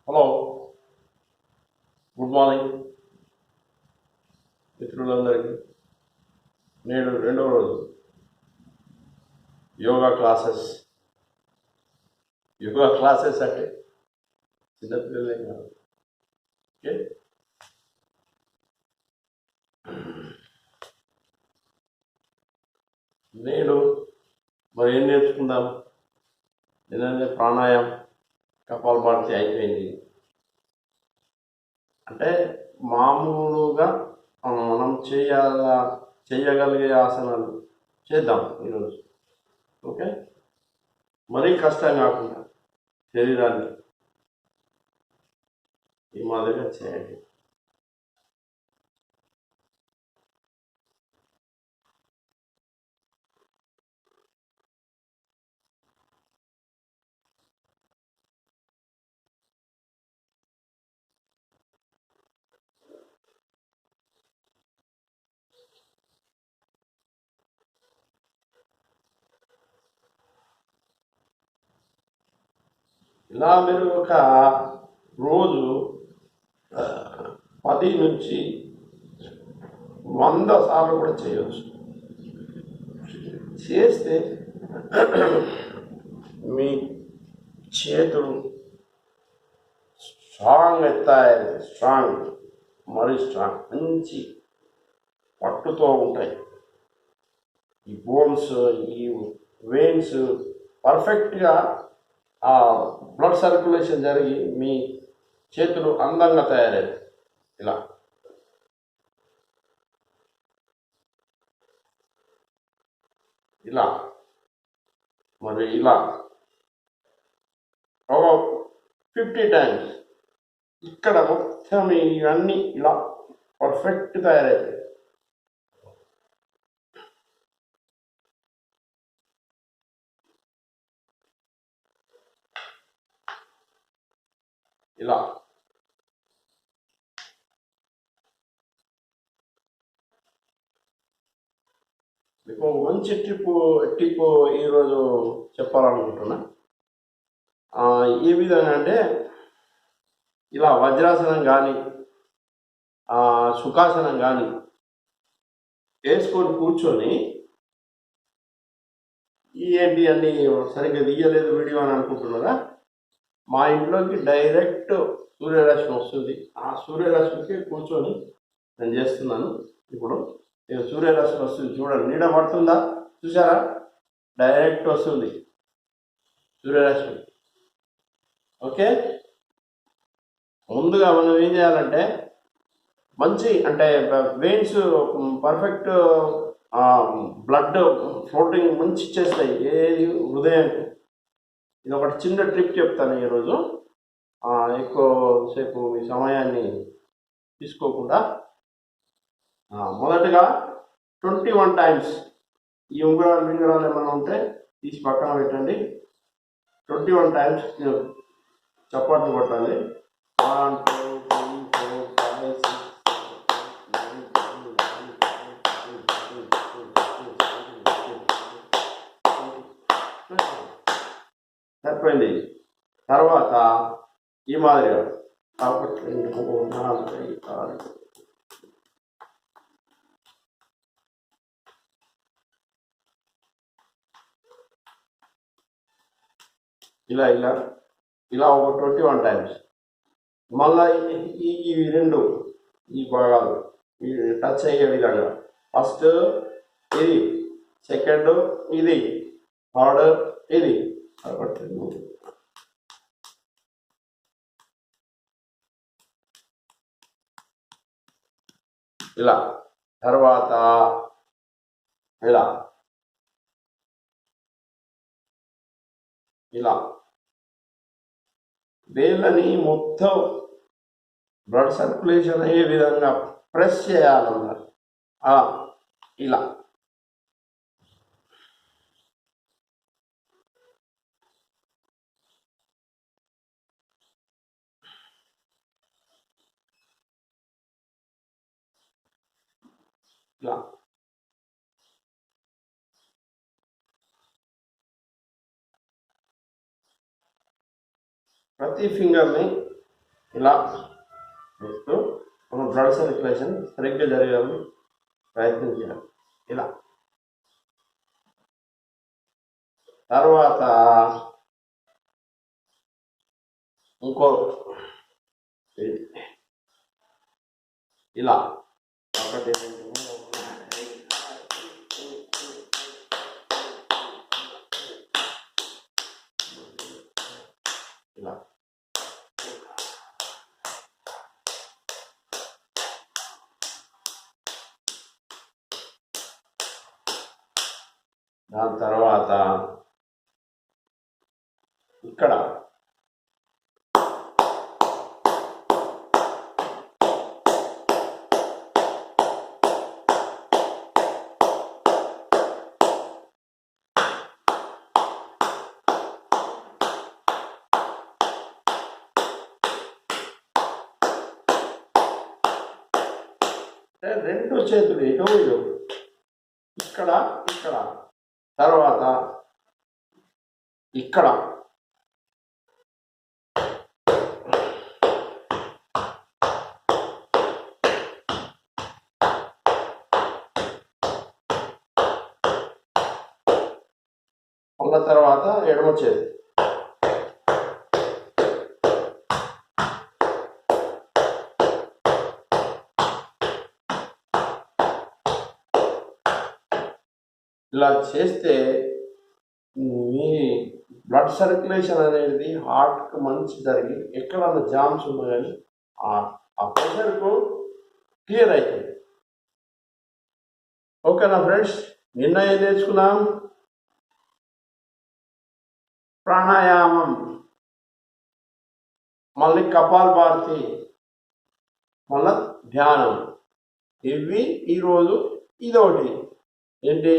Hello, good morning మిత్రులందరికీ. నేడు రెండవ రోజు యోగా క్లాసెస్. యోగా క్లాసెస్ అంటే చిన్నపిల్లలే కాదు. ఓకే, నేడు మరి ఏం నేర్చుకుందాం? ఏంటంటే ప్రాణాయామం, కపాలభాతి అయిపోయింది. అంటే మామూలుగా మనం చేయగలిగే ఆసనాలు చేద్దాం ఈరోజు. ఓకే, మరీ కష్టం కాకుండా శరీరాన్ని ఈ మాదిరిగా చేయండి. ఇలా మీరు ఒక రోజు 10 నుంచి 100 సార్లు కూడా చేయవచ్చు. చేస్తే మీ చేతులు స్ట్రాంగ్ అవుతాయి. మరీ స్ట్రాంగ్, మంచి పట్టుతో ఉంటాయి. ఈ బోన్స్, ఈ వెయిన్స్ పర్ఫెక్ట్గా ఆ బ్లడ్ సర్క్యులేషన్ జరిగి మీ చేతులు అందంగా తయారయ్యాయి. ఇలా ఇలా మరి ఇలా ఒక 50 టైమ్స్ ఇక్కడ మొత్తం ఇవన్నీ ఇలా పర్ఫెక్ట్ తయారవుతాయి. ఇలా మీకు మంచి టిప్ ఈరోజు చెప్పాలనుకుంటున్నా. ఏ విధంగా అంటే ఇలా వజ్రాసనం కానీ సుఖాసనం కానీ వేసుకొని కూర్చొని, ఏంటి అన్ని సరిగ్గా తీయలేదు వీడియో అని అనుకుంటున్నారా? మా ఇంట్లోకి డైరెక్ట్ సూర్యరశ్మి వస్తుంది. ఆ సూర్యరశ్మికి కూర్చొని నేను చేస్తున్నాను. ఇప్పుడు సూర్యరశ్మి వస్తుంది, చూడండి, నీడ పడుతుందా? చూసారా? డైరెక్ట్ వస్తుంది సూర్యరశ్మి. ఓకే, ముందుగా మనం ఏం చేయాలంటే మంచి అంటే వెయిన్స్ పర్ఫెక్ట్ బ్లడ్ ఫ్లోటింగ్ మంచి చేస్తాయి ఏది హృదయానికి. ఇది ఒకటి చిన్న ట్రిప్ చెప్తాను ఈరోజు. ఎక్కువసేపు మీ సమయాన్ని తీసుకోకుండా మొదటగా 21 టైమ్స్ ఈ ఉంగరాలు ఏమైనా ఉంటే తీసి పక్కన పెట్టండి. 21 టైమ్స్ చప్పట్లు కొట్టాలి. 1 2 3 4 5 6 సరిపోయింది. తర్వాత ఈ మాదిరిగా 1 2 3 4 5 6 ఇలా ఇలా ఇలా ఒక 21 టైమ్స్. మళ్ళా ఈ రెండు ఈ భాగాలు టచ్ అయ్యే విధంగా, ఫస్ట్ ఇది, సెకండ్ ఇది, థర్డ్ ఇది. ఇలా తర్వాత ఇలా ఇలా వేళ్ళని మొత్తం బ్లడ్ సర్క్యులేషన్ అయ్యే విధంగా ప్రెస్ చేయాలన్నారు. ఇలా ఇలా ప్రతి ఫింగర్ని ఇలా చేస్తూ మన బ్లడ్ సర్క్యులేషన్ సరిగ్గా జరిగేందుకు ప్రయత్నం చేయాలి. ఇలా తర్వాత ఇంకో ఇలా ఒకటి ఇలా దాని తర్వాత ఇక్కడ రెండు చేతులు ఇటు ఇటు ఇక్కడ ఇక్కడ తర్వాత ఇక్కడ ఉన్న తర్వాత ఎడమ చేతి ఇలా చేస్తే మీ బ్లడ్ సర్క్యులేషన్ అనేది హార్ట్కి మంచి జరిగి ఎక్కడన్నా జామ్స్ ఉన్నా కానీ ఆ ప్రెషర్కు క్లియర్ అవుతుంది. ఓకేనా ఫ్రెండ్స్, నిన్న ఏం నేర్చుకున్నాం? ప్రాణాయామం, మళ్ళీ కపాలభాతి, మళ్ళీ ధ్యానం. ఇవి ఈరోజు ఇదొకటి ఏంటి